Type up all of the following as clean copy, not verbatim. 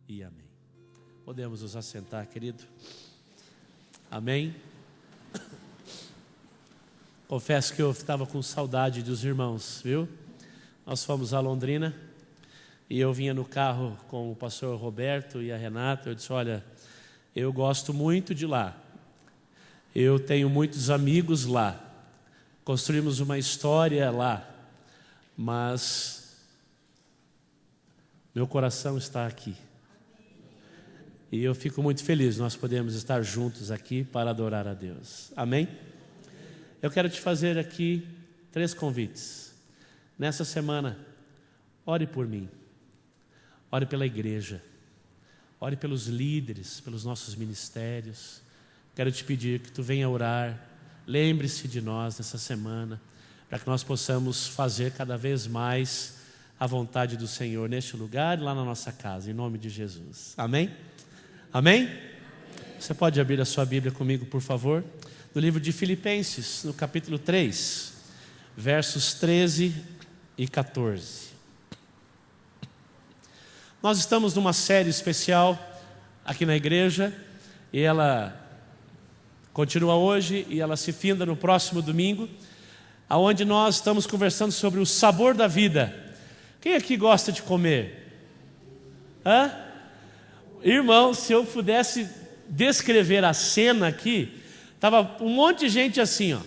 e amém. Podemos nos assentar, querido? Amém? Confesso que eu estava com saudade dos irmãos, viu? Nós fomos a Londrina e eu vinha no carro com o pastor Roberto e a Renata. Eu disse, olha, eu gosto muito de lá. Eu tenho muitos amigos lá. Construímos uma história lá. Mas meu coração está aqui. E eu fico muito feliz, nós podemos estar juntos aqui para adorar a Deus. Amém? Eu quero te fazer aqui 3 convites. Nessa semana, ore por mim. Ore pela igreja. Ore pelos líderes, pelos nossos ministérios. Quero te pedir que tu venha orar. Lembre-se de nós nessa semana, para que nós possamos fazer cada vez mais a vontade do Senhor neste lugar e lá na nossa casa, em nome de Jesus. Amém? Amém? Você pode abrir a sua Bíblia comigo, por favor? No livro de Filipenses, no capítulo 3, versos 13 e 14. Nós estamos numa série especial aqui na igreja, e ela continua hoje e ela se finda no próximo domingo, aonde nós estamos conversando sobre o sabor da vida. Quem aqui gosta de comer? Hã? Irmão, se eu pudesse descrever a cena aqui, estava um monte de gente assim, ó,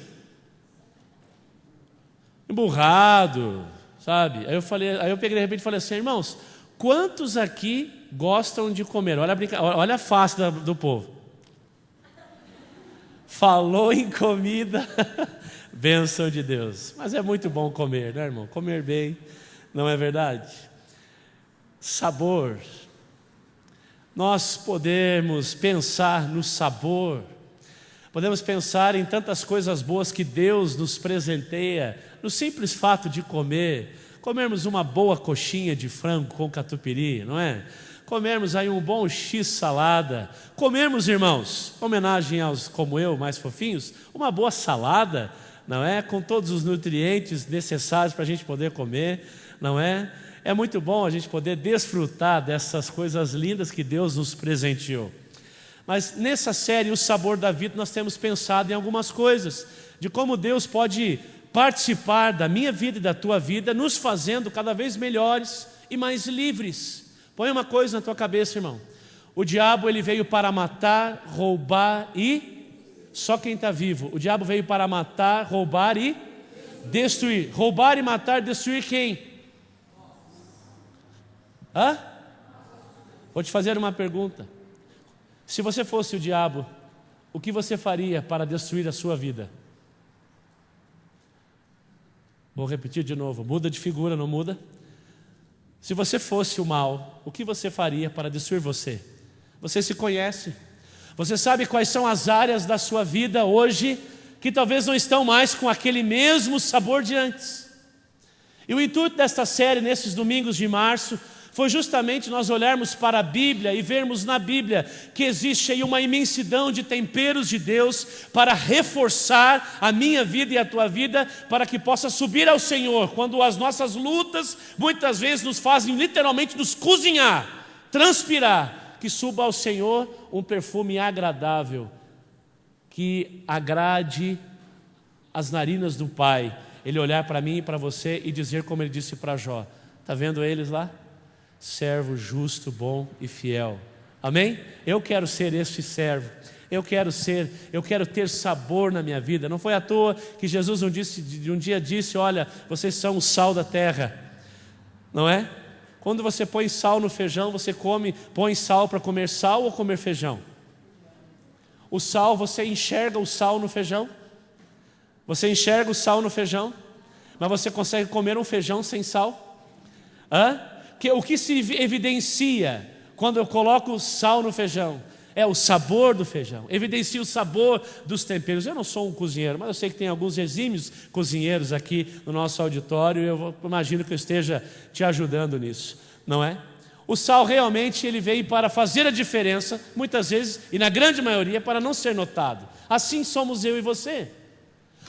emburrado, sabe? Aí eu peguei de repente e falei assim, irmãos, quantos aqui gostam de comer? Olha a face do povo. Falou em comida, bênção de Deus. Mas é muito bom comer, né, irmão? Comer bem, não é verdade? Sabor. Nós podemos pensar no sabor, podemos pensar em tantas coisas boas que Deus nos presenteia, no simples fato de comermos uma boa coxinha de frango com catupiry, não é? Comermos aí um bom x-salada, comermos, irmãos, homenagem aos como eu, mais fofinhos, uma boa salada, não é? Com todos os nutrientes necessários para a gente poder comer, não é? É muito bom a gente poder desfrutar dessas coisas lindas que Deus nos presenteou. Mas nessa série, O Sabor da Vida, nós temos pensado em algumas coisas, de como Deus pode participar da minha vida e da tua vida, nos fazendo cada vez melhores e mais livres. Põe uma coisa na tua cabeça, irmão. O diabo, ele veio para matar, roubar e... Só quem está vivo. O diabo veio para matar, roubar e destruir. Roubar e matar, destruir quem? Hã? Vou te fazer uma pergunta. Se você fosse o diabo, o que você faria para destruir a sua vida? Vou repetir de novo, muda de figura, não muda? Se você fosse o mal, o que você faria para destruir você? Você se conhece? Você sabe quais são as áreas da sua vida hoje que talvez não estão mais com aquele mesmo sabor de antes? E o intuito desta série, nesses domingos de março, foi justamente nós olharmos para a Bíblia e vermos na Bíblia que existe aí uma imensidão de temperos de Deus para reforçar a minha vida e a tua vida, para que possa subir ao Senhor, quando as nossas lutas muitas vezes nos fazem literalmente nos cozinhar, transpirar, que suba ao Senhor um perfume agradável, que agrade as narinas do Pai, Ele olhar para mim e para você e dizer como Ele disse para Jó, está vendo eles lá? Servo justo, bom e fiel. Amém? Eu quero ser este servo. Eu quero ter sabor na minha vida. Não foi à toa que Jesus um dia disse, olha, vocês são o sal da terra. Não é? Quando você põe sal no feijão, você põe sal para comer sal ou comer feijão? O sal, você enxerga o sal no feijão? Você enxerga o sal no feijão? Mas você consegue comer um feijão sem sal? O que se evidencia quando eu coloco sal no feijão? É o sabor do feijão, evidencia o sabor dos temperos. Eu não sou um cozinheiro, mas eu sei que tem alguns exímios cozinheiros aqui no nosso auditório, e eu imagino que eu esteja te ajudando nisso, não é? O sal realmente ele veio para fazer a diferença, muitas vezes, e na grande maioria, para não ser notado. Assim somos eu e você.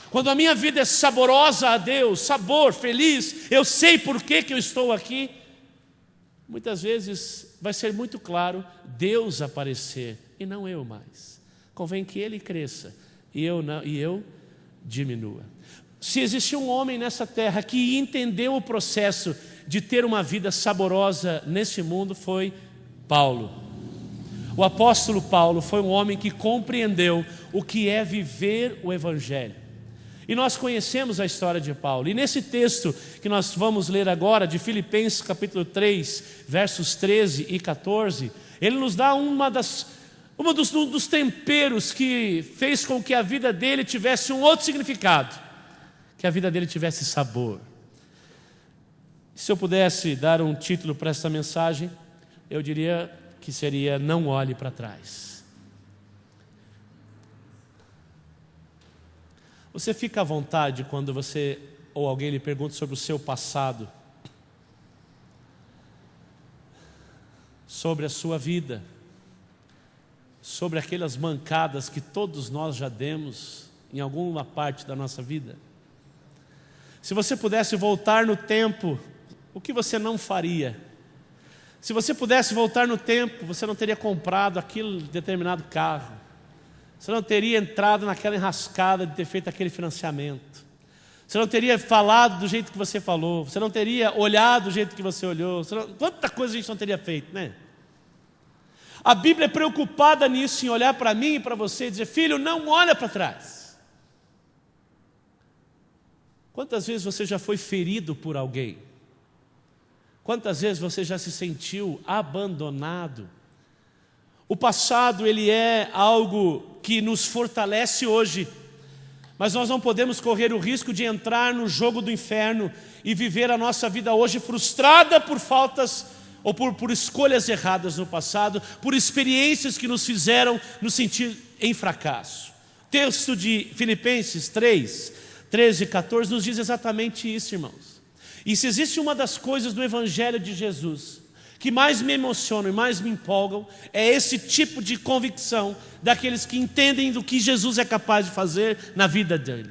Quando a minha vida é saborosa a Deus, sabor, feliz, eu sei por que eu estou aqui, muitas vezes vai ser muito claro Deus aparecer e não eu mais. Convém que Ele cresça e eu diminua. Se existe um homem nessa terra que entendeu o processo de ter uma vida saborosa nesse mundo, foi Paulo. O apóstolo Paulo foi um homem que compreendeu o que é viver o Evangelho. E nós conhecemos a história de Paulo. E nesse texto que nós vamos ler agora, de Filipenses capítulo 3, versos 13 e 14, ele nos dá um dos temperos que fez com que a vida dele tivesse um outro significado, que a vida dele tivesse sabor. Se eu pudesse dar um título para essa mensagem, eu diria que seria: não olhe para trás. Você fica à vontade quando você ou alguém lhe pergunta sobre o seu passado, sobre a sua vida, sobre aquelas mancadas que todos nós já demos em alguma parte da nossa vida. Se você pudesse voltar no tempo, o que você não faria? Se você pudesse voltar no tempo, você não teria comprado aquele determinado carro, você não teria entrado naquela enrascada de ter feito aquele financiamento, você não teria falado do jeito que você falou, você não teria olhado do jeito que você olhou, quanta coisa a gente não teria feito, né? A Bíblia é preocupada nisso, em olhar para mim e para você e dizer: filho, não olha para trás. Quantas vezes você já foi ferido por alguém? Quantas vezes você já se sentiu abandonado? O passado, ele é algo que nos fortalece hoje, mas nós não podemos correr o risco de entrar no jogo do inferno e viver a nossa vida hoje frustrada por faltas ou por escolhas erradas no passado, por experiências que nos fizeram nos sentir em fracasso. O texto de Filipenses 3, 13 e 14 nos diz exatamente isso, irmãos. E se existe uma das coisas do Evangelho de Jesus que mais me emocionam e mais me empolgam, é esse tipo de convicção daqueles que entendem do que Jesus é capaz de fazer na vida dele.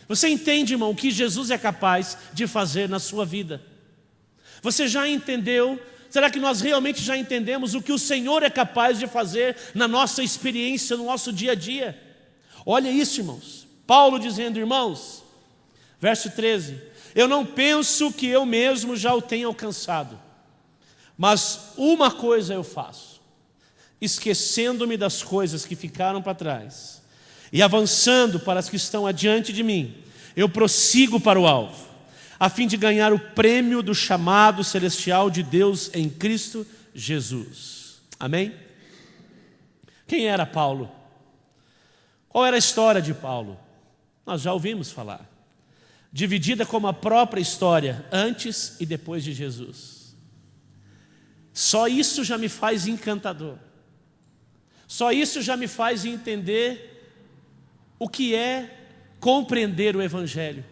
Você entende, irmão, o que Jesus é capaz de fazer na sua vida? Você já entendeu? Será que nós realmente já entendemos o que o Senhor é capaz de fazer na nossa experiência, no nosso dia a dia? Olha isso, irmãos. Paulo dizendo: irmãos, verso 13: eu não penso que eu mesmo já o tenha alcançado, mas uma coisa eu faço, esquecendo-me das coisas que ficaram para trás e avançando para as que estão adiante de mim, eu prossigo para o alvo, a fim de ganhar o prêmio do chamado celestial de Deus em Cristo Jesus. Amém? Quem era Paulo? Qual era a história de Paulo? Nós já ouvimos falar. Dividida como a própria história, antes e depois de Jesus. Só isso já me faz encantador. Só isso já me faz entender o que é compreender o Evangelho.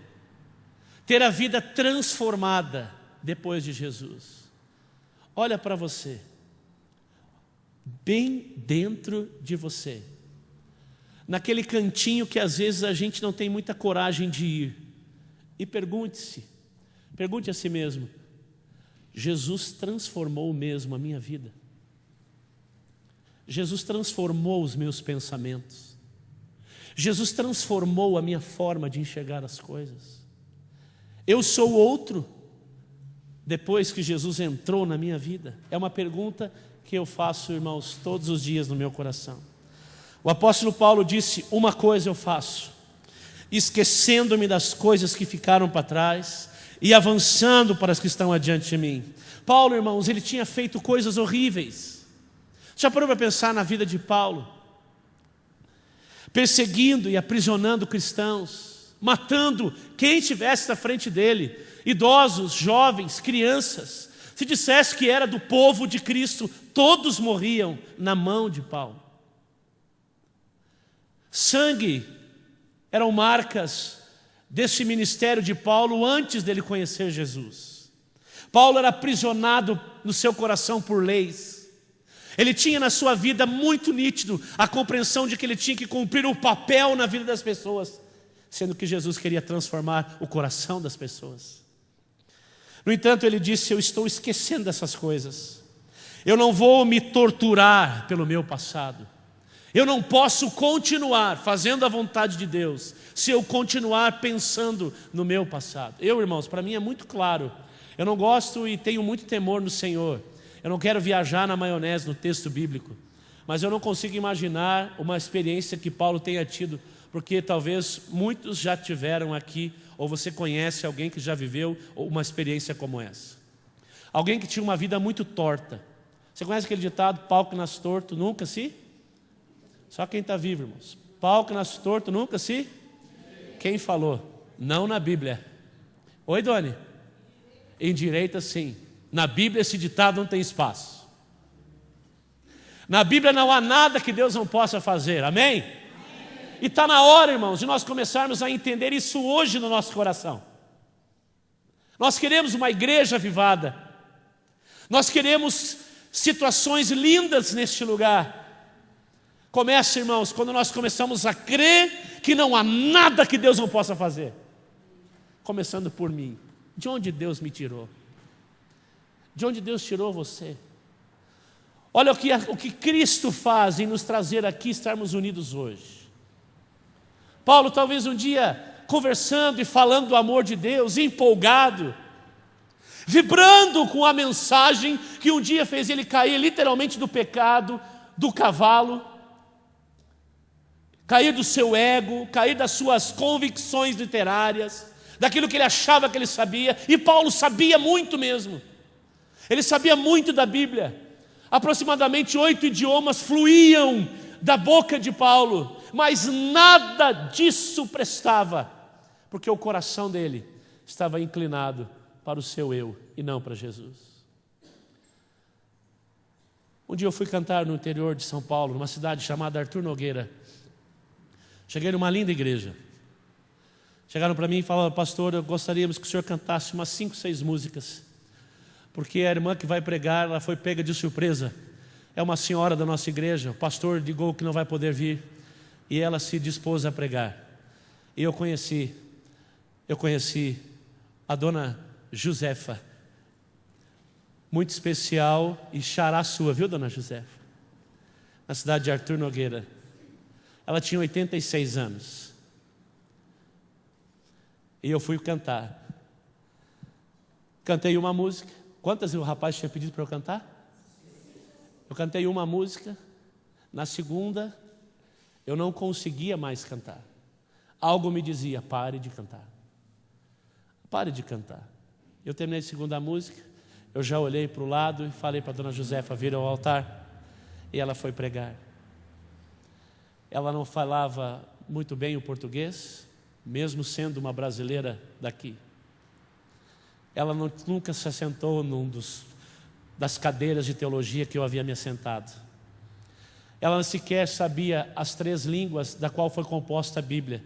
Ter a vida transformada depois de Jesus. Olha para você, bem dentro de você, naquele cantinho que às vezes a gente não tem muita coragem de ir, e pergunte a si mesmo: Jesus transformou mesmo a minha vida? Jesus transformou os meus pensamentos? Jesus transformou a minha forma de enxergar as coisas? Eu sou outro depois que Jesus entrou na minha vida? É uma pergunta que eu faço, irmãos, todos os dias no meu coração. O apóstolo Paulo disse: uma coisa eu faço, esquecendo-me das coisas que ficaram para trás e avançando para as que estão adiante de mim. Paulo, irmãos, ele tinha feito coisas horríveis. Já parou para pensar na vida de Paulo? Perseguindo e aprisionando cristãos, matando quem estivesse na frente dele, idosos, jovens, crianças. Se dissesse que era do povo de Cristo, todos morriam na mão de Paulo. Sangue eram marcas desse ministério de Paulo antes dele conhecer Jesus. Paulo era aprisionado no seu coração por leis. Ele tinha na sua vida muito nítido a compreensão de que ele tinha que cumprir o papel na vida das pessoas, sendo que Jesus queria transformar o coração das pessoas. No entanto, ele disse: eu estou esquecendo dessas coisas. Eu não vou me torturar pelo meu passado. Eu não posso continuar fazendo a vontade de Deus se eu continuar pensando no meu passado. Irmãos, para mim é muito claro. Eu não gosto e tenho muito temor no Senhor. Eu não quero viajar na maionese no texto bíblico. Mas eu não consigo imaginar uma experiência que Paulo tenha tido, porque talvez muitos já tiveram aqui, ou você conhece alguém que já viveu uma experiência como essa. Alguém que tinha uma vida muito torta. Você conhece aquele ditado: pau que nasce torto nunca se... Só quem está vivo, irmãos. Pau que nasce torto nunca se... Quem falou? Não na Bíblia. Oi, Doni? Endireita sim. Na Bíblia esse ditado não tem espaço. Na Bíblia não há nada que Deus não possa fazer, amém? E está na hora, irmãos, de nós começarmos a entender isso hoje no nosso coração. Nós queremos uma igreja avivada. Nós queremos situações lindas neste lugar. Começa, irmãos, quando nós começamos a crer que não há nada que Deus não possa fazer. Começando por mim. De onde Deus me tirou? De onde Deus tirou você? Olha o que Cristo faz em nos trazer aqui, estarmos unidos hoje. Paulo talvez um dia conversando e falando do amor de Deus, empolgado, vibrando com a mensagem que um dia fez ele cair literalmente do pecado, do cavalo, cair do seu ego, cair das suas convicções literárias, daquilo que ele achava que ele sabia. E Paulo sabia muito mesmo. Ele sabia muito da Bíblia. Aproximadamente 8 idiomas fluíam da boca de Paulo, mas nada disso prestava, porque o coração dele estava inclinado para o seu eu e não para Jesus. Um dia eu fui cantar no interior de São Paulo, numa cidade chamada Artur Nogueira. Cheguei numa linda igreja. Chegaram para mim e falaram: pastor, eu gostaríamos que o senhor cantasse umas 5, 6 músicas, porque a irmã que vai pregar, ela foi pega de surpresa. É uma senhora da nossa igreja, o pastor ligou que não vai poder vir, e ela se dispôs a pregar. E eu conheci a dona Josefa, muito especial e xará sua, viu, dona Josefa? Na cidade de Artur Nogueira. Ela tinha 86 anos. E eu fui cantar. Cantei uma música. Quantas o rapaz tinha pedido para eu cantar? Eu cantei uma música. Na segunda, eu não conseguia mais cantar. Algo me dizia: pare de cantar. Pare de cantar. Eu terminei a segunda música. Eu já olhei para o lado e falei para a dona Josefa vir ao altar. E ela foi pregar. Ela não falava muito bem o português, mesmo sendo uma brasileira daqui. Ela nunca se assentou das cadeiras de teologia que eu havia me assentado. Ela sequer sabia as 3 línguas da qual foi composta a Bíblia.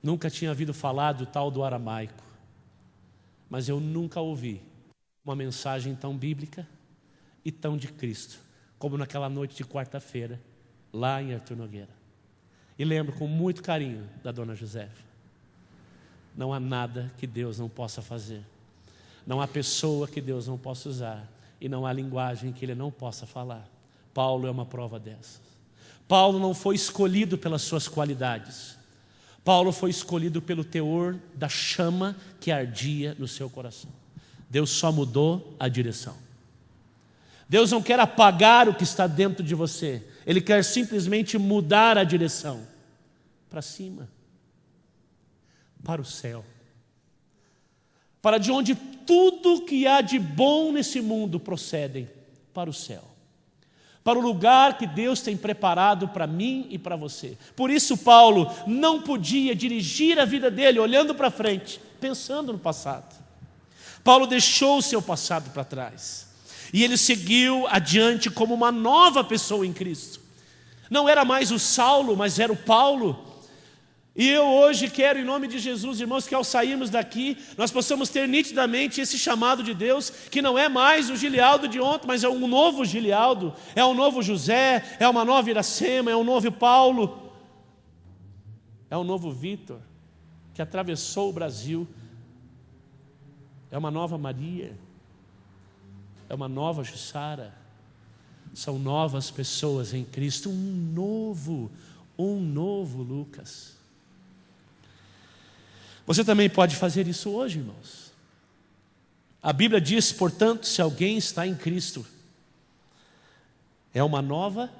Nunca tinha ouvido falar do tal do aramaico. Mas eu nunca ouvi uma mensagem tão bíblica e tão de Cristo, como naquela noite de quarta-feira, lá em Artur Nogueira. E lembro com muito carinho da dona Josefa. Não há nada que Deus não possa fazer. Não há pessoa que Deus não possa usar. E não há linguagem que Ele não possa falar. Paulo é uma prova dessas. Paulo não foi escolhido pelas suas qualidades. Paulo foi escolhido pelo teor da chama que ardia no seu coração. Deus só mudou a direção. Deus não quer apagar o que está dentro de você. Ele quer simplesmente mudar a direção. Para cima. Para o céu. Para de onde tudo que há de bom nesse mundo procedem. Para o céu. Para o lugar que Deus tem preparado para mim e para você. Por isso Paulo não podia dirigir a vida dele olhando para frente, pensando no passado. Paulo deixou o seu passado para trás. E ele seguiu adiante como uma nova pessoa em Cristo. Não era mais o Saulo, mas era o Paulo. E eu hoje quero, em nome de Jesus, irmãos, que ao sairmos daqui, nós possamos ter nitidamente esse chamado de Deus, que não é mais o Gilialdo de ontem, mas é um novo Gilialdo, é um novo José, é uma nova Iracema, é um novo Paulo, é um novo Vitor, que atravessou o Brasil é uma nova Maria, é uma nova Jussara. São novas pessoas em Cristo, um novo Lucas. Você também pode fazer isso hoje, irmãos. A Bíblia diz, portanto, se alguém está em Cristo, é uma nova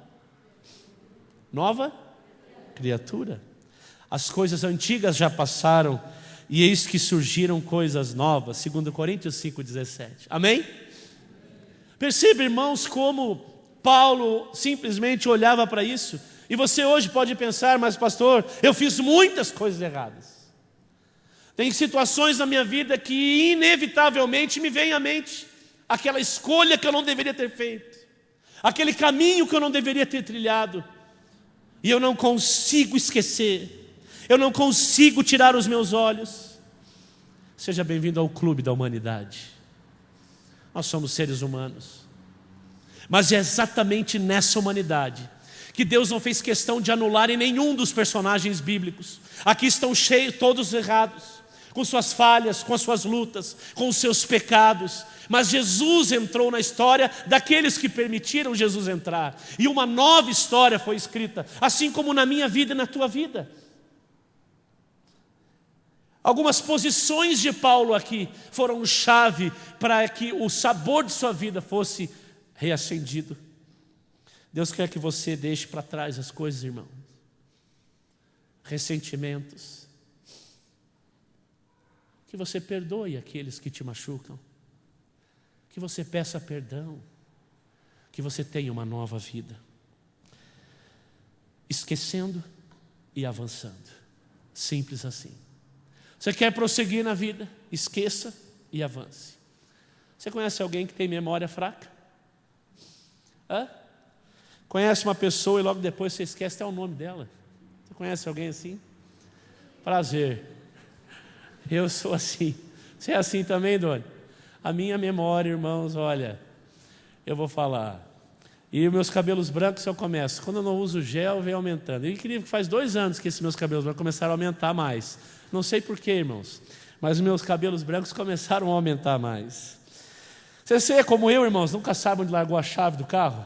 criatura. As coisas antigas já passaram, e eis que surgiram coisas novas. 2 Coríntios 5,17. Amém? Perceba, irmãos, como Paulo simplesmente olhava para isso. E você hoje pode pensar, mas pastor, eu fiz muitas coisas erradas. Tem situações na minha vida que inevitavelmente me vem à mente aquela escolha que eu não deveria ter feito, aquele caminho que eu não deveria ter trilhado, e eu não consigo esquecer, eu não consigo tirar os meus olhos. Seja bem-vindo ao clube da humanidade. Nós somos seres humanos, mas é exatamente nessa humanidade que Deus não fez questão de anular em nenhum dos personagens bíblicos. Aqui estão cheios, todos errados, com suas falhas, com as suas lutas, com os seus pecados, mas Jesus entrou na história daqueles que permitiram Jesus entrar, e uma nova história foi escrita, assim como na minha vida e na tua vida. Algumas posições de Paulo aqui foram chave para que o sabor de sua vida fosse reacendido. Deus quer que você deixe para trás as coisas, irmão. Ressentimentos. Que você perdoe aqueles que te machucam. Que você peça perdão. Que você tenha uma nova vida. Esquecendo e avançando. Simples assim. Você quer prosseguir na vida? Esqueça e avance. Você conhece alguém que tem memória fraca? Conhece uma pessoa e logo depois você esquece até o nome dela? Você conhece alguém assim? Prazer. Eu sou assim. Você é assim também, Doni? A minha memória, irmãos, olha, eu vou falar. E meus cabelos brancos eu começo. Quando eu não uso gel, vem aumentando. E incrível que faz 2 anos que esses meus cabelos brancos começaram a aumentar mais. Não sei porquê, irmãos, mas os meus cabelos brancos começaram a aumentar mais. Você é como eu, irmãos, nunca sabe onde largou a chave do carro?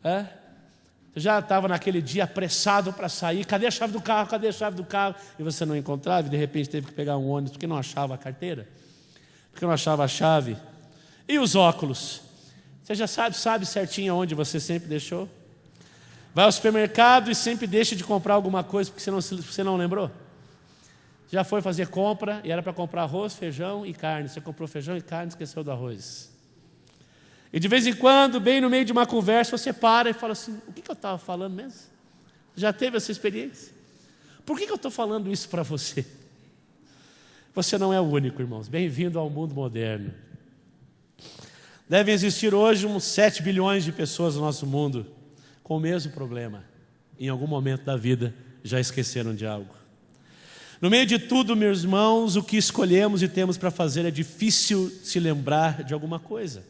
Você já estava naquele dia apressado para sair. Cadê a chave do carro? Cadê a chave do carro? E você não encontrava e de repente teve que pegar um ônibus porque não achava a carteira, porque não achava a chave. E os óculos? Você já sabe certinho onde você sempre deixou? Vai ao supermercado e sempre deixa de comprar alguma coisa porque você não lembrou? Já foi fazer compra e era para comprar arroz, feijão e carne. Você comprou feijão e carne e esqueceu do arroz. E de vez em quando, bem no meio de uma conversa, você para e fala assim, o que eu estava falando mesmo? Já teve essa experiência? Por que eu estou falando isso para você? Você não é o único, irmãos. Bem-vindo ao mundo moderno. Devem existir hoje uns 7 bilhões de pessoas no nosso mundo com o mesmo problema. Em algum momento da vida já esqueceram de algo. No meio de tudo, meus irmãos, o que escolhemos e temos para fazer é difícil se lembrar de alguma coisa.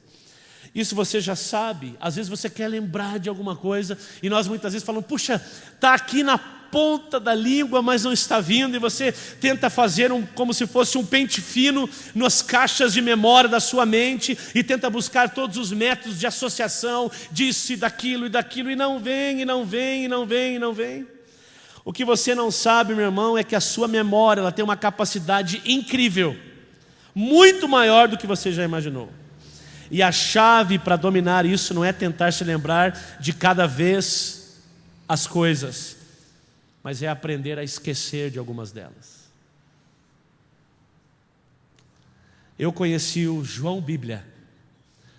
Isso você já sabe. Às vezes você quer lembrar de alguma coisa e nós muitas vezes falamos, puxa, está aqui na ponta da língua, mas não está vindo. E você tenta fazer como se fosse um pente fino nas caixas de memória da sua mente e tenta buscar todos os métodos de associação disso e daquilo, e não vem, e não vem, e não vem, e não vem. O que você não sabe, meu irmão, é que a sua memória ela tem uma capacidade incrível, muito maior do que você já imaginou. E a chave para dominar isso não é tentar se lembrar de cada vez as coisas, mas é aprender a esquecer de algumas delas. Eu conheci o João Bíblia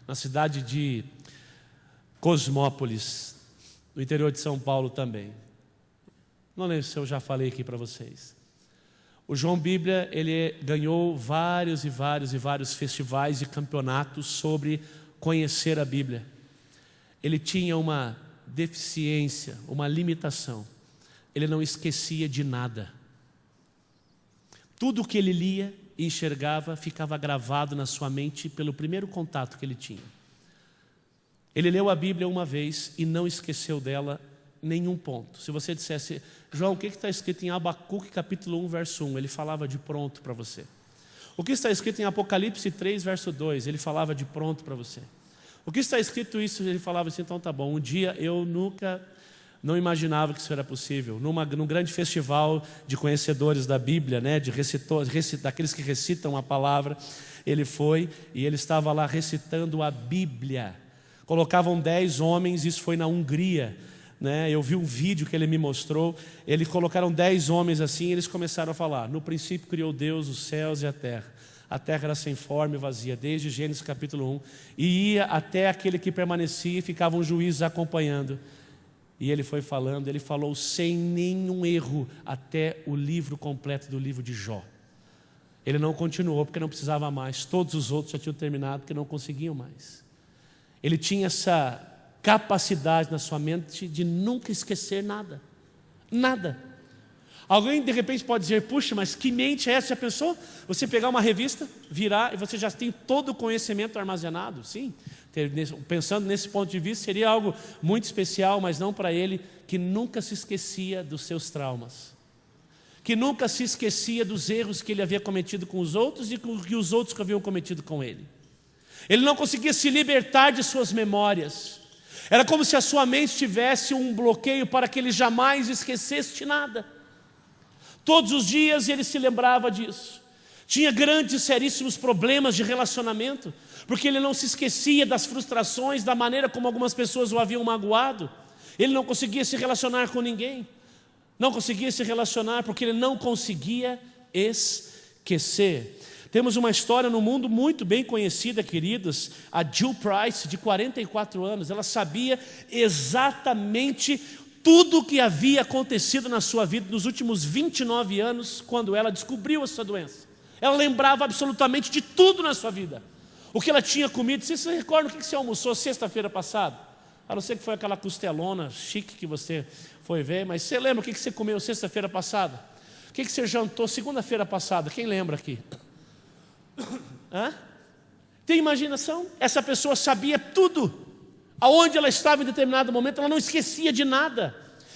na cidade de Cosmópolis, no interior de São Paulo também. Não lembro se eu já falei aqui para vocês. O João Bíblia, ele ganhou vários festivais e campeonatos sobre conhecer a Bíblia. Ele tinha uma deficiência, uma limitação. Ele não esquecia de nada. Tudo o que ele lia e enxergava ficava gravado na sua mente pelo primeiro contato que ele tinha. Ele leu a Bíblia uma vez e não esqueceu dela nenhum ponto. Se você dissesse, João, o que está escrito em Abacuque capítulo 1, verso 1? Ele falava de pronto para você. O que está escrito em Apocalipse 3, verso 2, ele falava de pronto para você. O que está escrito isso, ele falava assim, então tá bom, um dia eu não imaginava que isso era possível. Num grande festival de conhecedores da Bíblia, né, daqueles que recitam a palavra, ele foi e ele estava lá recitando a Bíblia. Colocavam 10 homens, isso foi na Hungria, né? Eu vi um vídeo que ele me mostrou, eles colocaram 10 homens assim e eles começaram a falar, no princípio criou Deus os céus e a terra era sem forma e vazia, desde Gênesis capítulo 1, e ia até aquele que permanecia e ficavam juízes acompanhando. E ele foi falando, ele falou sem nenhum erro até o livro completo do livro de Jó. Ele não continuou porque não precisava mais, todos os outros já tinham terminado porque não conseguiam mais. Ele tinha essa capacidade na sua mente de nunca esquecer nada, nada. Alguém de repente pode dizer, puxa, mas que mente é essa? Já pensou? Você pegar uma revista, virar e você já tem todo o conhecimento armazenado? Sim, pensando nesse ponto de vista seria algo muito especial, mas não para ele, que nunca se esquecia dos seus traumas, que nunca se esquecia dos erros que ele havia cometido com os outros e que os outros haviam cometido com ele. Ele não conseguia se libertar de suas memórias. Era como se a sua mente tivesse um bloqueio para que ele jamais esquecesse de nada. Todos os dias ele se lembrava disso. Tinha grandes e seríssimos problemas de relacionamento, porque ele não se esquecia das frustrações, da maneira como algumas pessoas o haviam magoado. Ele não conseguia se relacionar com ninguém. Não conseguia se relacionar porque ele não conseguia esquecer. Temos uma história no mundo muito bem conhecida, queridos, a Jill Price, de 44 anos. Ela sabia exatamente tudo o que havia acontecido na sua vida nos últimos 29 anos, quando ela descobriu essa doença. Ela lembrava absolutamente de tudo na sua vida. O que ela tinha comido. Você se recorda o que você almoçou sexta-feira passada? A não ser que foi aquela costelona chique que você foi ver, mas você lembra o que você comeu sexta-feira passada? O que você jantou segunda-feira passada? Quem lembra aqui? Hã? Tem imaginação? Essa pessoa sabia tudo. Aonde ela estava em determinado momento, ela não esquecia de nada.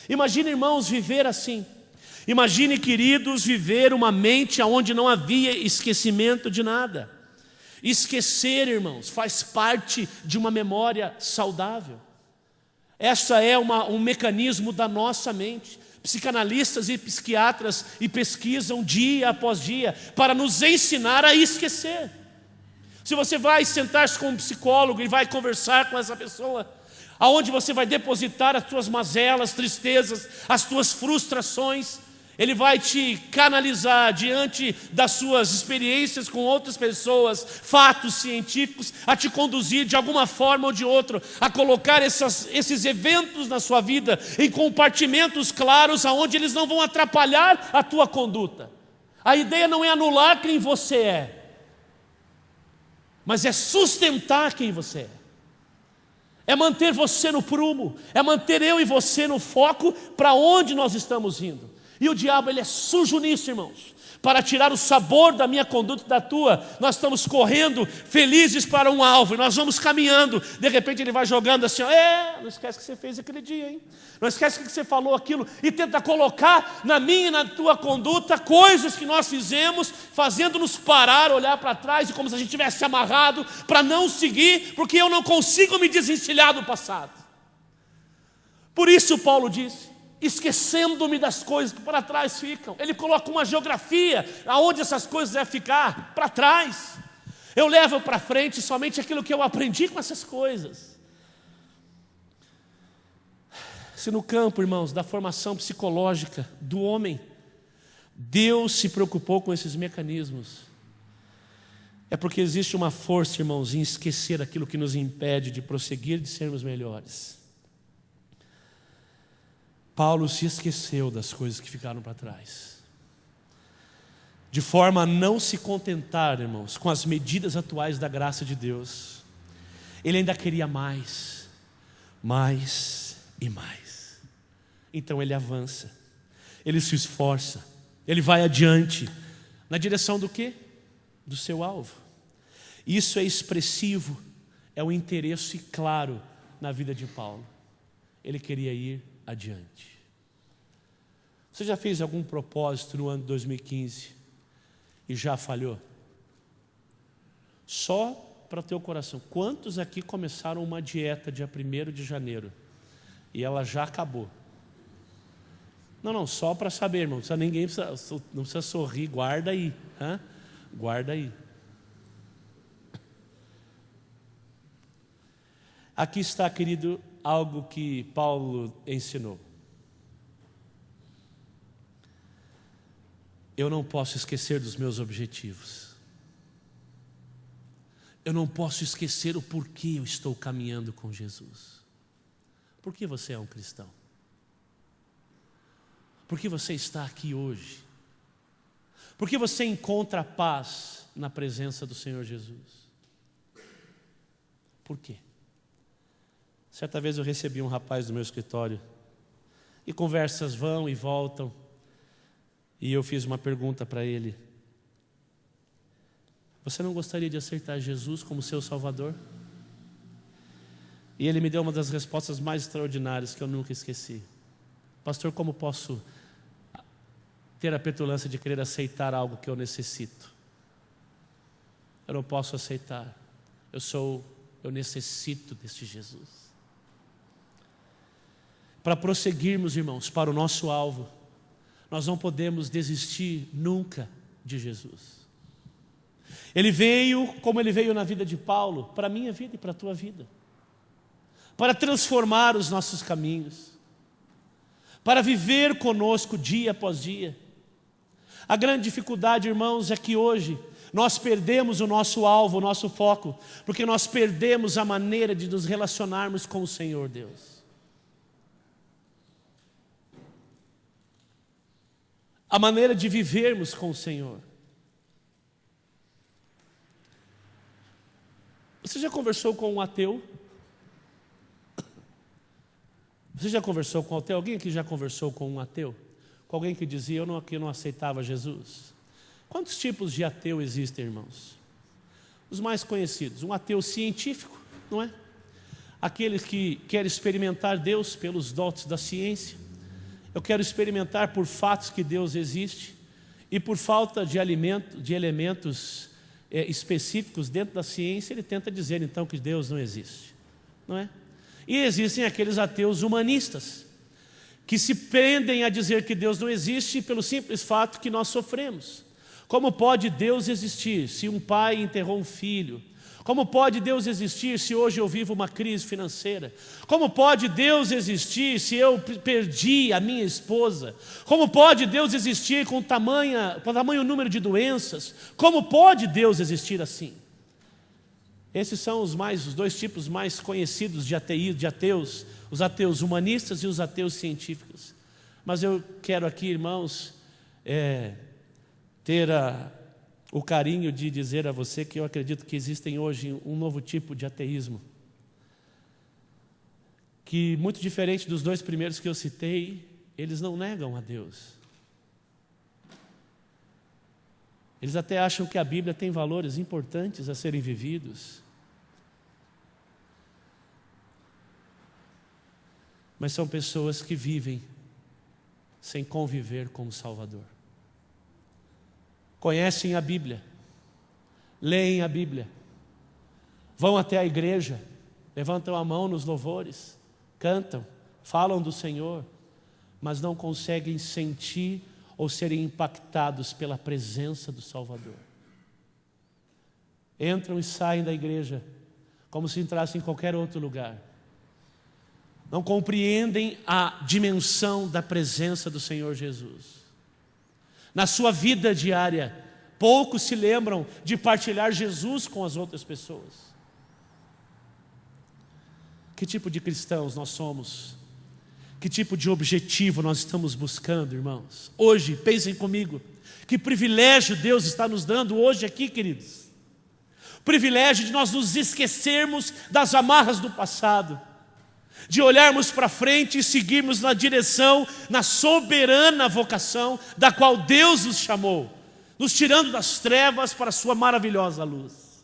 Imagine, irmãos, viver assim. Imagine, queridos, viver uma mente onde não havia esquecimento de nada. Esquecer, irmãos, faz parte de uma memória saudável. Essa é um mecanismo da nossa mente. Psicanalistas e psiquiatras pesquisam dia após dia para nos ensinar a esquecer. Se você vai sentar-se com um psicólogo e vai conversar com essa pessoa, aonde você vai depositar as suas mazelas, tristezas, as suas frustrações, ele vai te canalizar diante das suas experiências com outras pessoas, fatos científicos, a te conduzir de alguma forma ou de outra, a colocar esses eventos na sua vida em compartimentos claros, aonde eles não vão atrapalhar a tua conduta. A ideia não é anular quem você é, mas é sustentar quem você é. É manter você no prumo, é manter eu e você no foco para onde nós estamos indo. E o diabo, ele é sujo nisso, irmãos. Para tirar o sabor da minha conduta e da tua, nós estamos correndo felizes para um alvo, e nós vamos caminhando, de repente ele vai jogando assim, não esquece o que você fez aquele dia, hein? Não esquece o que você falou aquilo, e tenta colocar na minha e na tua conduta coisas que nós fizemos, fazendo-nos parar, olhar para trás, e como se a gente tivesse amarrado para não seguir, porque eu não consigo me desencilhar do passado. Por isso Paulo disse, esquecendo-me das coisas que para trás ficam. Ele coloca uma geografia aonde essas coisas devem ficar, para trás. Eu levo para frente somente aquilo que eu aprendi com essas coisas. Se no campo, irmãos, da formação psicológica do homem, Deus se preocupou com esses mecanismos, é porque existe uma força, irmãos, em esquecer aquilo que nos impede de prosseguir, de sermos melhores. Paulo se esqueceu das coisas que ficaram para trás, de forma a não se contentar, irmãos, com as medidas atuais da graça de Deus. Ele ainda queria mais, mais e mais. Então ele avança, ele se esforça, ele vai adiante, na direção do quê? Do seu alvo. Isso é expressivo, é um interesse claro na vida de Paulo. Ele queria ir adiante. Você já fez algum propósito no ano de 2015 e já falhou? Só para o teu coração. Quantos aqui começaram uma dieta dia 1º de janeiro e ela já acabou? Não, só para saber, irmão. Não precisa sorrir, guarda aí. Guarda aí. Aqui está, querido, algo que Paulo ensinou. Eu não posso esquecer dos meus objetivos. Eu não posso esquecer o porquê eu estou caminhando com Jesus. Por que você é um cristão? Por que você está aqui hoje? Por que você encontra paz na presença do Senhor Jesus? Por quê? Certa vez eu recebi um rapaz do meu escritório e conversas vão e voltam, e eu fiz uma pergunta para ele: você não gostaria de aceitar Jesus como seu Salvador? E ele me deu uma das respostas mais extraordinárias que eu nunca esqueci. Pastor, como posso ter a petulância de querer aceitar algo que eu necessito? Eu não posso aceitar. Eu necessito deste Jesus. Para prosseguirmos, irmãos, para o nosso alvo, nós não podemos desistir nunca de Jesus. Ele veio, como ele veio na vida de Paulo, para a minha vida e para a tua vida, para transformar os nossos caminhos, para viver conosco dia após dia. A grande dificuldade, irmãos, é que hoje nós perdemos o nosso alvo, o nosso foco, porque nós perdemos a maneira de nos relacionarmos com o Senhor Deus. A maneira de vivermos com o Senhor. Você já conversou com um ateu? Você já conversou com um ateu? Alguém aqui já conversou com um ateu? Com alguém que dizia, eu não aceitava Jesus? Quantos tipos de ateu existem, irmãos? Os mais conhecidos. Um ateu científico, não é? Aquele que quer experimentar Deus pelos dotes da ciência. Eu quero experimentar por fatos que Deus existe, e por falta de elementos específicos dentro da ciência, ele tenta dizer então que Deus não existe, não é? E existem aqueles ateus humanistas, que se prendem a dizer que Deus não existe pelo simples fato que nós sofremos. Como pode Deus existir se um pai enterrou um filho? Como pode Deus existir se hoje eu vivo uma crise financeira? Como pode Deus existir se eu perdi a minha esposa? Como pode Deus existir com tamanho número de doenças? Como pode Deus existir assim? Esses são os dois tipos mais conhecidos de ateus, os ateus humanistas e os ateus científicos. Mas eu quero aqui, irmãos, ter o carinho de dizer a você que eu acredito que existem hoje um novo tipo de ateísmo, que muito diferente dos dois primeiros que eu citei, eles não negam a Deus. Eles até acham que a Bíblia tem valores importantes a serem vividos. Mas são pessoas que vivem sem conviver com o Salvador. Conhecem a Bíblia, leem a Bíblia, vão até a igreja, levantam a mão nos louvores, cantam, falam do Senhor, mas não conseguem sentir ou serem impactados pela presença do Salvador. Entram e saem da igreja como se entrassem em qualquer outro lugar. Não compreendem a dimensão da presença do Senhor Jesus. Na sua vida diária, poucos se lembram de partilhar Jesus com as outras pessoas. Que tipo de cristãos nós somos? Que tipo de objetivo nós estamos buscando, irmãos? Hoje, pensem comigo, que privilégio Deus está nos dando hoje aqui, queridos. Privilégio de nós nos esquecermos das amarras do passado, de olharmos para frente e seguirmos na direção, na soberana vocação da qual Deus nos chamou, nos tirando das trevas para a sua maravilhosa luz,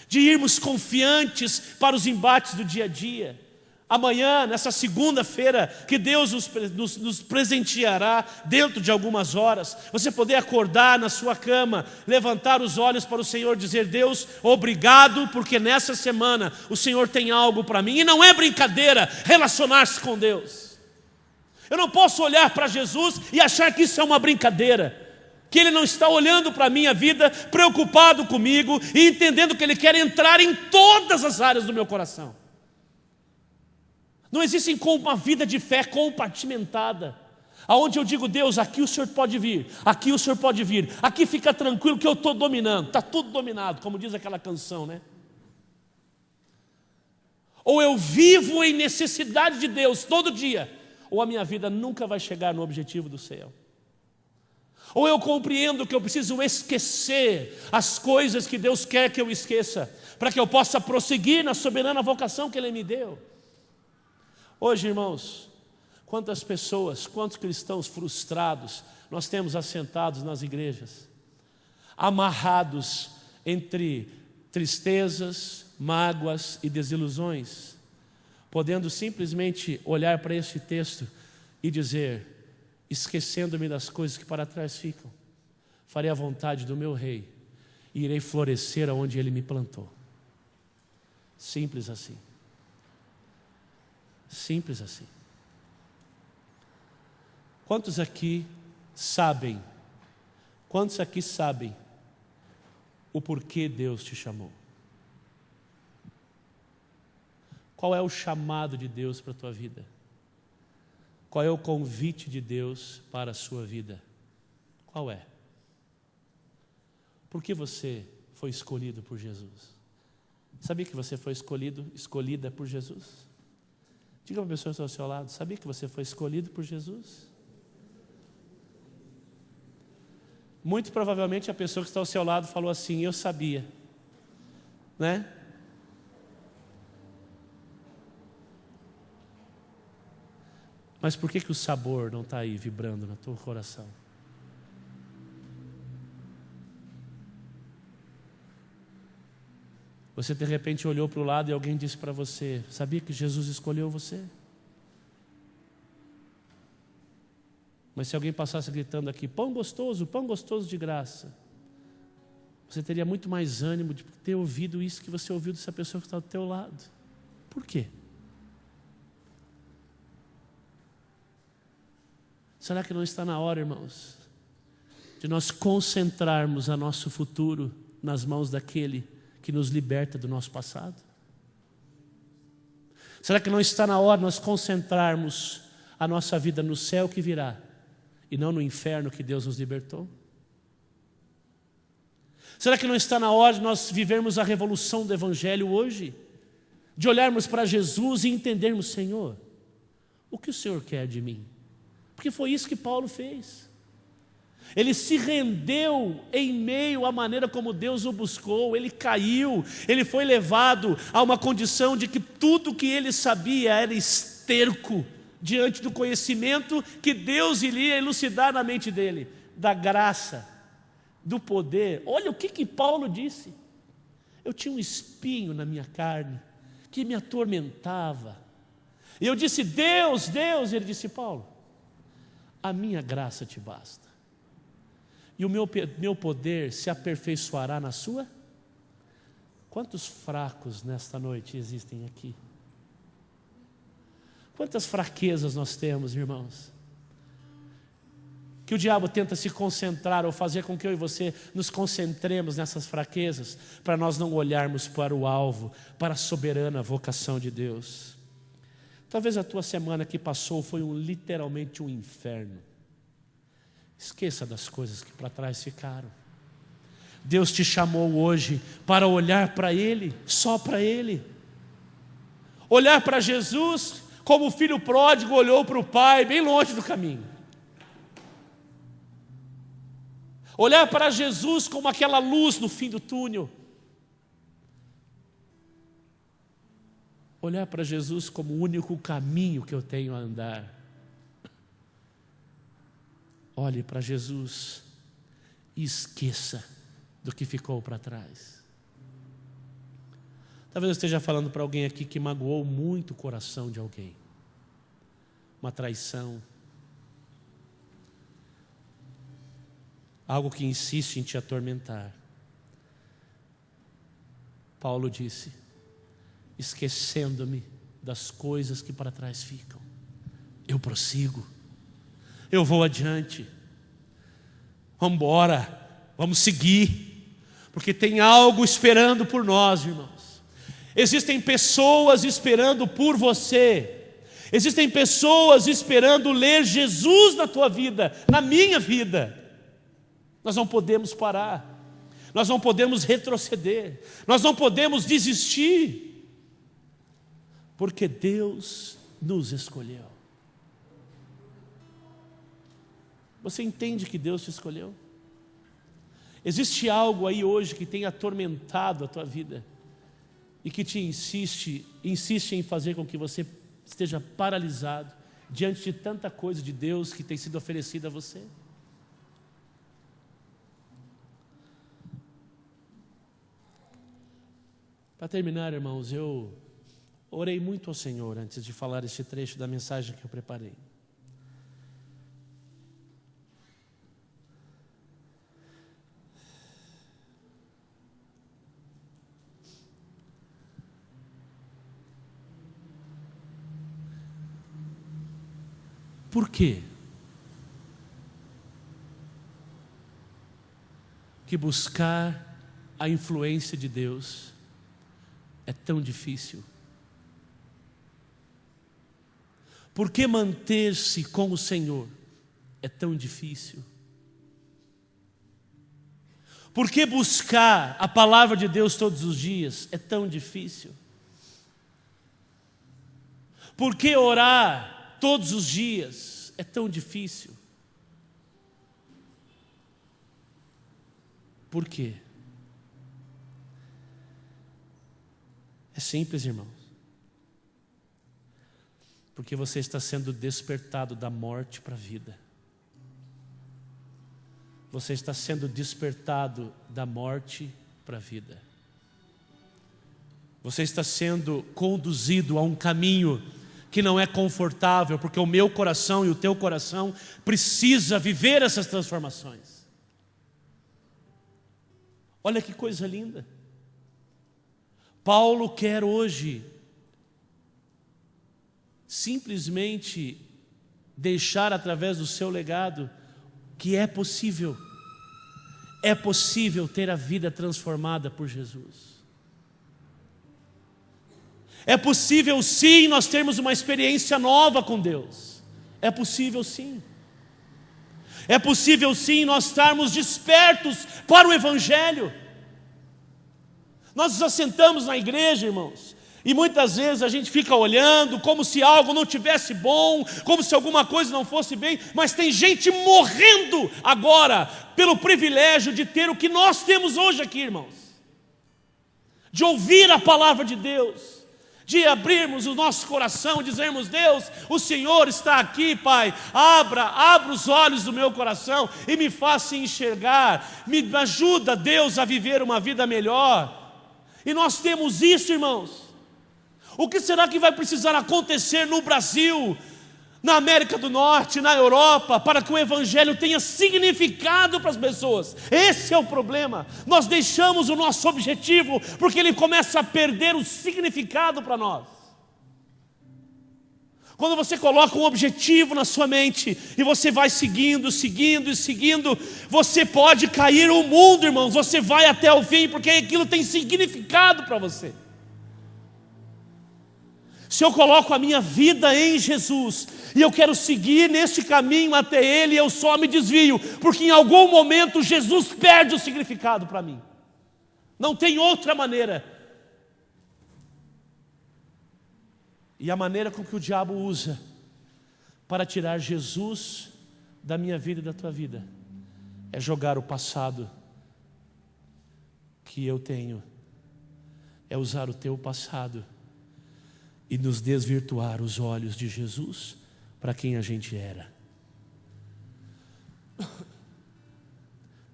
de irmos confiantes para os embates do dia a dia, Amanhã, nessa segunda-feira, que Deus nos presenteará dentro de algumas horas, você poder acordar na sua cama, levantar os olhos para o Senhor, dizer: Deus, obrigado, porque nessa semana o Senhor tem algo para mim. E não é brincadeira relacionar-se com Deus. Eu não posso olhar para Jesus e achar que isso é uma brincadeira, que Ele não está olhando para a minha vida, preocupado comigo e entendendo que Ele quer entrar em todas as áreas do meu coração. Não existe uma vida de fé compartimentada, aonde eu digo: Deus, aqui o Senhor pode vir, aqui o Senhor pode vir, aqui fica tranquilo que eu estou dominando, está tudo dominado, como diz aquela canção, né? Ou eu vivo em necessidade de Deus todo dia, ou a minha vida nunca vai chegar no objetivo do céu. Ou eu compreendo que eu preciso esquecer as coisas que Deus quer que eu esqueça, para que eu possa prosseguir na soberana vocação que Ele me deu. Hoje, irmãos, quantas pessoas, quantos cristãos frustrados nós temos assentados nas igrejas, amarrados entre tristezas, mágoas e desilusões, podendo simplesmente olhar para este texto e dizer: esquecendo-me das coisas que para trás ficam, farei a vontade do meu Rei e irei florescer aonde Ele me plantou. Simples assim. Simples assim. Quantos aqui sabem o porquê Deus te chamou? Qual é o chamado de Deus para a tua vida? Qual é o convite de Deus para a sua vida? Qual é? Por que você foi escolhido por Jesus? Sabia que você foi escolhida por Jesus? Diga para a pessoa que está ao seu lado: sabia que você foi escolhido por Jesus? Muito provavelmente a pessoa que está ao seu lado falou assim: eu sabia, né? Mas por que o sabor não está aí vibrando no teu coração? Você de repente olhou para o lado e alguém disse para você: sabia que Jesus escolheu você? Mas se alguém passasse gritando aqui: pão gostoso de graça, você teria muito mais ânimo de ter ouvido isso que você ouviu dessa pessoa que está do teu lado. Por quê? Será que não está na hora, irmãos, de nós concentrarmos o nosso futuro nas mãos daquele que nos liberta do nosso passado? Será que não está na hora de nós concentrarmos a nossa vida no céu que virá e não no inferno que Deus nos libertou? Será que não está na hora de nós vivermos a revolução do Evangelho hoje? De olharmos para Jesus e entendermos: Senhor, o que o Senhor quer de mim? Porque foi isso que Paulo fez. Ele se rendeu em meio à maneira como Deus o buscou. Ele caiu, ele foi levado a uma condição de que tudo que ele sabia era esterco diante do conhecimento que Deus iria elucidar na mente dele, da graça, do poder. Olha o que Paulo disse: eu tinha um espinho na minha carne que me atormentava, e eu disse: Deus, e ele disse: Paulo, a minha graça te basta, e o meu poder se aperfeiçoará na sua. Quantos fracos nesta noite existem aqui? Quantas fraquezas nós temos, irmãos, que o diabo tenta se concentrar ou fazer com que eu e você nos concentremos nessas fraquezas, para nós não olharmos para o alvo, para a soberana vocação de Deus. Talvez a tua semana que passou foi literalmente um inferno. Esqueça das coisas que para trás ficaram. Deus te chamou hoje para olhar para Ele, só para Ele. Olhar para Jesus como o filho pródigo olhou para o pai, bem longe do caminho. Olhar para Jesus como aquela luz no fim do túnel. Olhar para Jesus como o único caminho que eu tenho a andar. Olhe para Jesus e esqueça do que ficou para trás. Talvez eu esteja falando para alguém aqui que magoou muito o coração de alguém. Uma traição. Algo que insiste em te atormentar. Paulo disse: esquecendo-me das coisas que para trás ficam, eu prossigo, eu vou adiante. Vamos embora, vamos seguir, porque tem algo esperando por nós, irmãos. Existem pessoas esperando por você. Existem pessoas esperando ler Jesus na tua vida, na minha vida. Nós não podemos parar, nós não podemos retroceder, nós não podemos desistir, porque Deus nos escolheu. Você entende que Deus te escolheu? Existe algo aí hoje que tem atormentado a tua vida e que te insiste em fazer com que você esteja paralisado diante de tanta coisa de Deus que tem sido oferecida a você? Para terminar, irmãos, eu orei muito ao Senhor antes de falar este trecho da mensagem que eu preparei. Por quê? Que buscar a influência de Deus é tão difícil? Por que manter-se com o Senhor é tão difícil? Por que buscar a palavra de Deus todos os dias é tão difícil? Por que orar todos os dias é tão difícil? Por quê? É simples, irmãos. Porque você está sendo despertado da morte para a vida. Você está sendo despertado da morte para a vida. Você está sendo conduzido a um caminho que não é confortável, porque o meu coração e o teu coração precisa viver essas transformações. Olha que coisa linda. Paulo quer hoje simplesmente deixar através do seu legado que é possível ter a vida transformada por Jesus. É possível sim nós termos uma experiência nova com Deus. É possível sim. É possível sim nós estarmos despertos para o Evangelho. Nós nos assentamos na igreja, irmãos, e muitas vezes a gente fica olhando como se algo não tivesse bom, como se alguma coisa não fosse bem, mas tem gente morrendo agora pelo privilégio de ter o que nós temos hoje aqui, irmãos. De ouvir a palavra de Deus, de abrirmos o nosso coração e dizermos: Deus, o Senhor está aqui, Pai, abra os olhos do meu coração e me faça enxergar, me ajuda, Deus, a viver uma vida melhor. E nós temos isso, irmãos. O que será que vai precisar acontecer no Brasil, na América do Norte, na Europa, para que o Evangelho tenha significado para as pessoas? Esse é o problema. Nós deixamos o nosso objetivo, porque ele começa a perder o significado para nós. Quando você coloca um objetivo na sua mente e você vai seguindo, você pode cair no mundo, irmãos. Você vai até o fim, porque aquilo tem significado para você. Se eu coloco a minha vida em Jesus e eu quero seguir nesse caminho até Ele, eu só me desvio, porque em algum momento Jesus perde o significado para mim. Não tem outra maneira. E a maneira com que o diabo usa para tirar Jesus da minha vida e da tua vida é jogar o passado que eu tenho, é usar o teu passado e nos desvirtuar os olhos de Jesus para quem a gente era.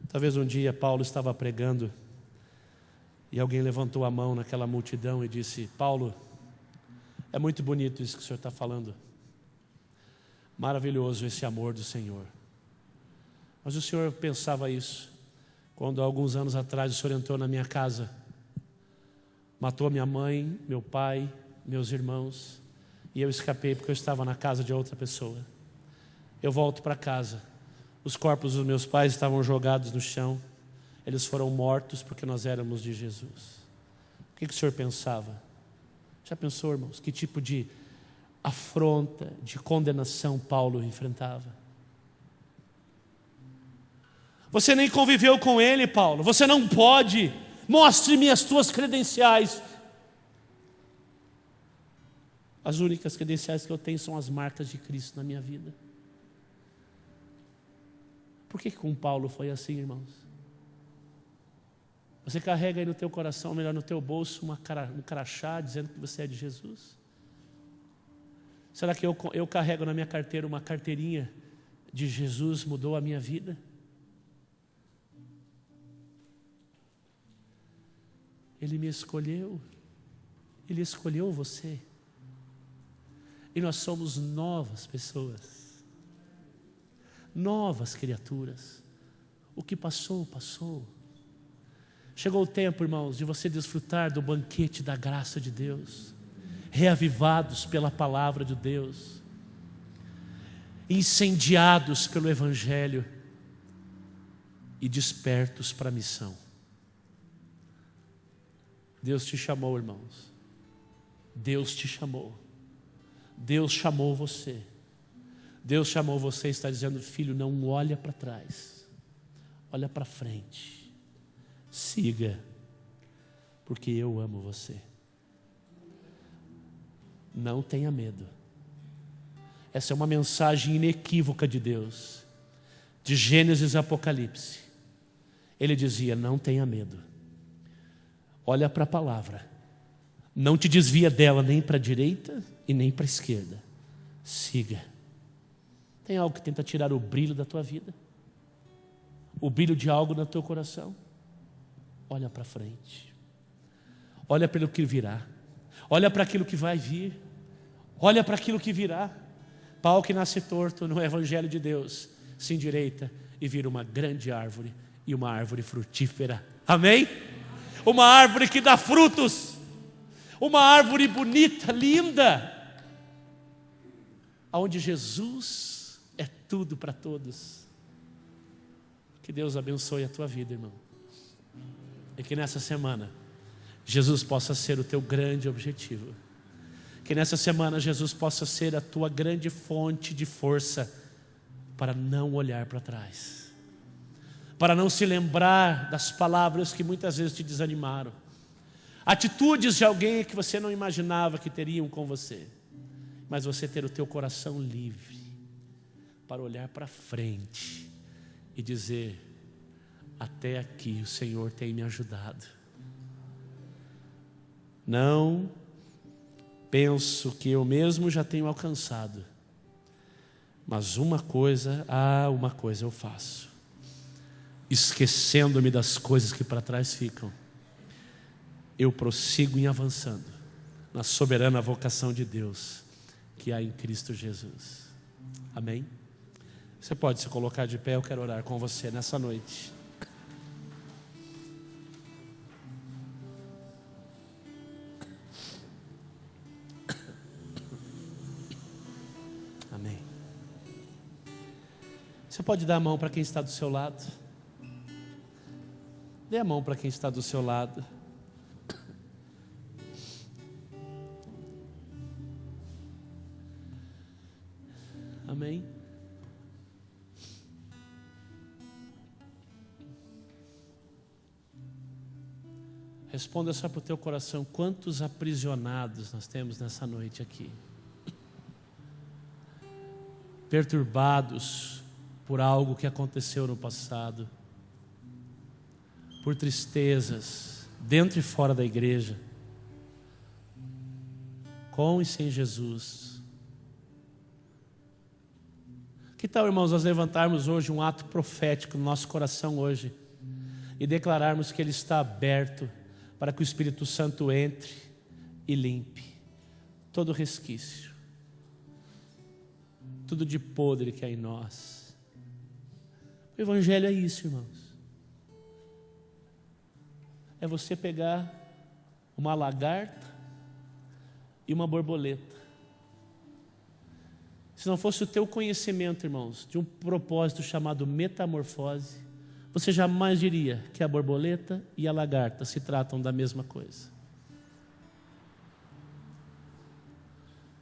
Talvez um dia Paulo estava pregando E alguém levantou a mão naquela multidão e disse: Paulo, é muito bonito isso que o senhor está falando. Maravilhoso esse amor do Senhor. Mas o senhor pensava isso quando há alguns anos atrás o senhor entrou na minha casa, matou minha mãe, meu pai, meus irmãos, e eu escapei porque eu estava na casa de outra pessoa. Eu volto para casa, os corpos dos meus pais estavam jogados no chão, eles foram mortos porque nós éramos de Jesus. O que o senhor pensava? Já pensou, irmãos, que tipo de afronta, de condenação Paulo enfrentava? Você nem conviveu com ele, Paulo. Você não pode. Mostre-me as tuas credenciais. As únicas credenciais que eu tenho são as marcas de Cristo na minha vida. Por que com Paulo foi assim, irmãos? Você carrega aí no teu coração, melhor no teu bolso, um crachá dizendo que você é de Jesus? Será que eu carrego na minha carteira uma carteirinha de Jesus mudou a minha vida? Ele me escolheu. Ele escolheu você. E nós somos novas pessoas. Novas criaturas. O que passou, passou. Chegou o tempo, irmãos, de você desfrutar do banquete da graça de Deus. Reavivados pela palavra de Deus. Incendiados pelo Evangelho. E despertos para a missão. Deus te chamou, irmãos. Deus te chamou. Deus chamou você. Deus chamou você e está dizendo: filho, não olha para trás. Olha para frente. Siga. Porque eu amo você. Não tenha medo. Essa é uma mensagem inequívoca de Deus. De Gênesis a Apocalipse. Ele dizia: não tenha medo. Olha para a palavra. Não te desvia dela nem para a direita e nem para a esquerda. Siga. Tem algo que tenta tirar o brilho da tua vida? O brilho de algo no teu coração? Olha para frente. Olha pelo que virá. Olha para aquilo que vai vir. Olha para aquilo que virá. Pau que nasce torto no Evangelho de Deus se endireita e vira uma grande árvore e uma árvore frutífera. Amém? Uma árvore que dá frutos, uma árvore bonita, linda, onde Jesus é tudo para todos. Que Deus abençoe a tua vida, irmão, e que nessa semana Jesus possa ser o teu grande objetivo, que nessa semana Jesus possa ser a tua grande fonte de força para não olhar para trás, para não se lembrar das palavras que muitas vezes te desanimaram, atitudes de alguém que você não imaginava que teriam com você, mas você ter o teu coração livre para olhar para frente e dizer: até aqui o Senhor tem me ajudado. Não penso que eu mesmo já tenho alcançado, mas uma coisa eu faço, esquecendo-me das coisas que para trás ficam, eu prossigo em avançando na soberana vocação de Deus que há em Cristo Jesus. Amém? Você pode se colocar de pé, eu quero orar com você nessa noite. Amém. Você pode dar a mão para quem está do seu lado? Dê a mão para quem está do seu lado. Amém? Responda só para o teu coração: quantos aprisionados nós temos nessa noite aqui? Perturbados por algo que aconteceu no passado, por tristezas, dentro e fora da igreja, com e sem Jesus. Que tal, irmãos, nós levantarmos hoje um ato profético no nosso coração hoje e declararmos que ele está aberto para que o Espírito Santo entre e limpe todo resquício, tudo de podre que há em nós. O Evangelho é isso, irmãos. É você pegar uma lagarta e uma borboleta. Se não fosse o teu conhecimento, irmãos, de um propósito chamado metamorfose, você jamais diria que a borboleta e a lagarta se tratam da mesma coisa.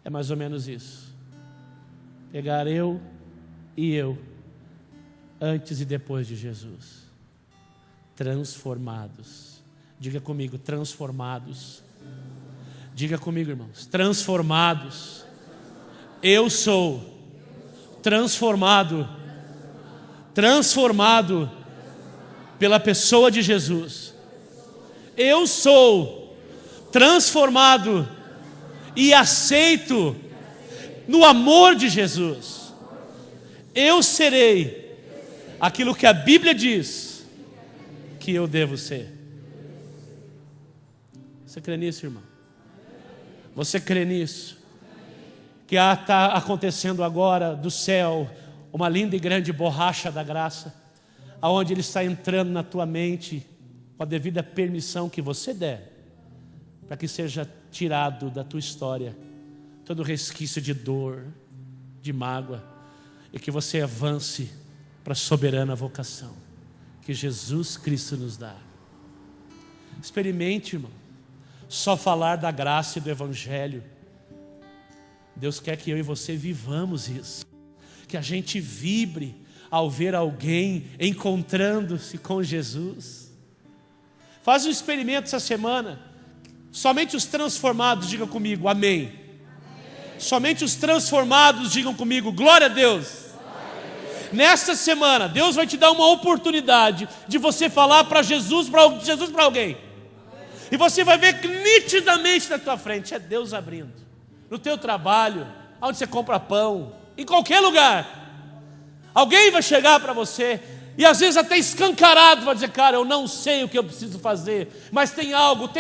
É mais ou menos isso. Pegar eu e eu, antes e depois de Jesus, transformados. Diga comigo, transformados. Diga comigo, irmãos, transformados. Eu sou transformado pela pessoa de Jesus. Eu sou transformado e aceito no amor de Jesus. Eu serei aquilo que a Bíblia diz que eu devo ser. Você crê nisso, irmão? Você crê nisso? Que está acontecendo agora do céu uma linda e grande borracha da graça, aonde Ele está entrando na tua mente com a devida permissão que você der, para que seja tirado da tua história todo resquício de dor, de mágoa, e que você avance para a soberana vocação que Jesus Cristo nos dá. Experimente, irmão. Só falar da graça e do Evangelho, Deus quer que eu e você vivamos isso, que a gente vibre ao ver alguém encontrando-se com Jesus. Faz um experimento essa semana. Somente os transformados digam comigo, amém. Somente os transformados digam comigo, glória a Deus. Nesta semana, Deus vai te dar uma oportunidade de você falar para Jesus para alguém. E você vai ver nitidamente na tua frente, é Deus abrindo. No teu trabalho, onde você compra pão, em qualquer lugar. Alguém vai chegar para você e às vezes até escancarado vai dizer, cara, eu não sei o que eu preciso fazer, mas tem algo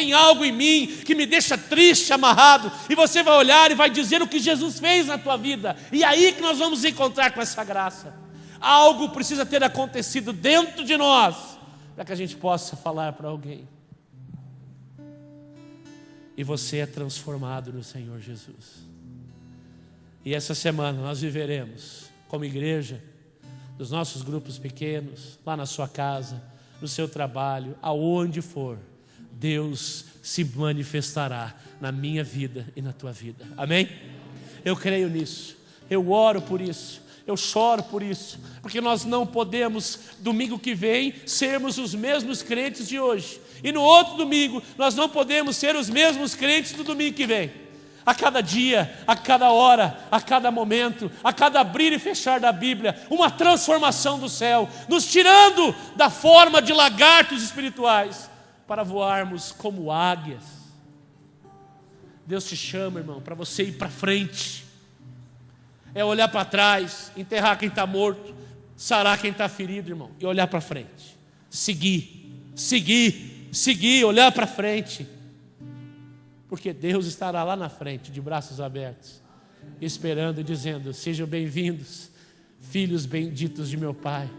em mim que me deixa triste, amarrado. E você vai olhar e vai dizer o que Jesus fez na tua vida. E aí que nós vamos encontrar com essa graça. Algo precisa ter acontecido dentro de nós para que a gente possa falar para alguém. E você é transformado no Senhor Jesus. E essa semana nós viveremos como igreja, nos nossos grupos pequenos, lá na sua casa, no seu trabalho, aonde for, Deus se manifestará na minha vida e na tua vida. Amém? Eu creio nisso, eu oro por isso, eu choro por isso, porque nós não podemos, domingo que vem, sermos os mesmos crentes de hoje. E no outro domingo, nós não podemos ser os mesmos crentes do domingo que vem. A cada dia, a cada hora, a cada momento, a cada abrir e fechar da Bíblia, uma transformação do céu, nos tirando da forma de lagartos espirituais, para voarmos como águias. Deus te chama, irmão, para você ir para frente. É olhar para trás, enterrar quem está morto, sarar quem está ferido, irmão, e olhar para frente. Seguir, olhar para frente. Porque Deus estará lá na frente, de braços abertos, esperando e dizendo, sejam bem-vindos, filhos benditos de meu Pai.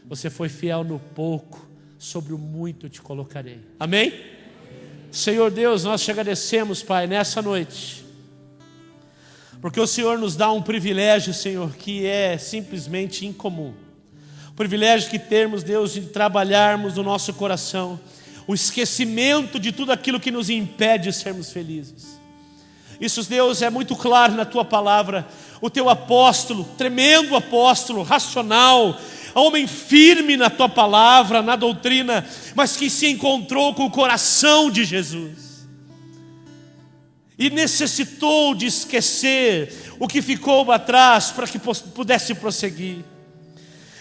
Você foi fiel no pouco, sobre o muito eu te colocarei. Amém? Senhor Deus, nós te agradecemos, Pai, nessa noite, porque o Senhor nos dá um privilégio, Senhor, que é simplesmente incomum. O privilégio que temos, Deus, de trabalharmos no nosso coração o esquecimento de tudo aquilo que nos impede de sermos felizes. Isso, Deus, é muito claro na tua palavra. O teu apóstolo, tremendo apóstolo, racional, homem firme na tua palavra, na doutrina, mas que se encontrou com o coração de Jesus e necessitou de esquecer o que ficou atrás para que pudesse prosseguir.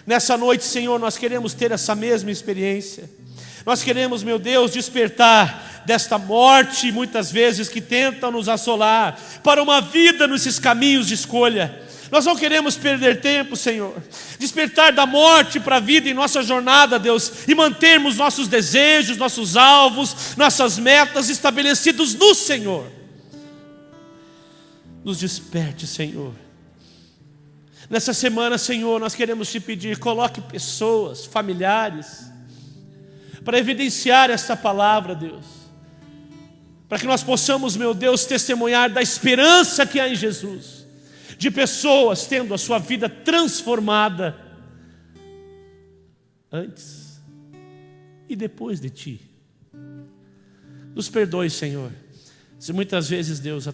Nessa noite, Senhor, nós queremos ter essa mesma experiência. Nós queremos, meu Deus, despertar desta morte, muitas vezes, que tenta nos assolar, para uma vida nesses caminhos de escolha. Nós não queremos perder tempo, Senhor. Despertar da morte para a vida em nossa jornada, Deus, e mantermos nossos desejos, nossos alvos, nossas metas estabelecidos no Senhor. Nos desperte, Senhor. Nessa semana, Senhor, nós queremos te pedir, coloque pessoas, familiares, para evidenciar essa palavra, Deus. Para que nós possamos, meu Deus, testemunhar da esperança que há em Jesus. De pessoas tendo a sua vida transformada antes e depois de Ti. Nos perdoe, Senhor, se muitas vezes, Deus,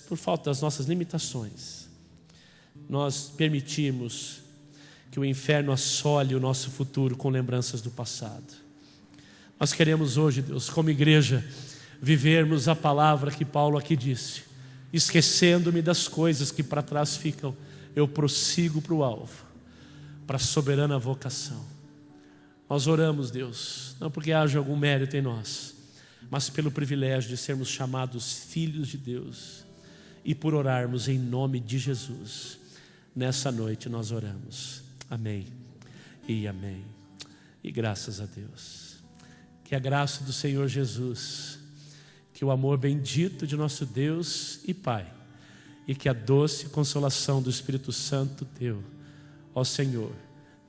por falta das nossas limitações, nós permitimos que o inferno assole o nosso futuro com lembranças do passado. Nós queremos hoje, Deus, como igreja, vivermos a palavra que Paulo aqui disse: esquecendo-me das coisas que para trás ficam, eu prossigo para o alvo, para a soberana vocação. Nós oramos, Deus, não porque haja algum mérito em nós, mas pelo privilégio de sermos chamados filhos de Deus, e por orarmos em nome de Jesus. Nessa noite nós oramos. Amém e amém. E graças a Deus. Que a graça do Senhor Jesus, que o amor bendito de nosso Deus e Pai, e que a doce consolação do Espírito Santo teu, ó Senhor,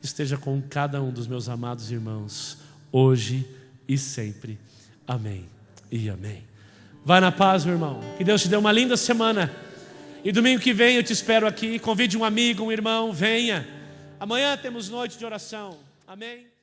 esteja com cada um dos meus amados irmãos, hoje e sempre. Amém e amém. Vai na paz, meu irmão. Que Deus te dê uma linda semana. E domingo que vem eu te espero aqui. Convide um amigo, um irmão, venha. Amanhã temos noite de oração. Amém.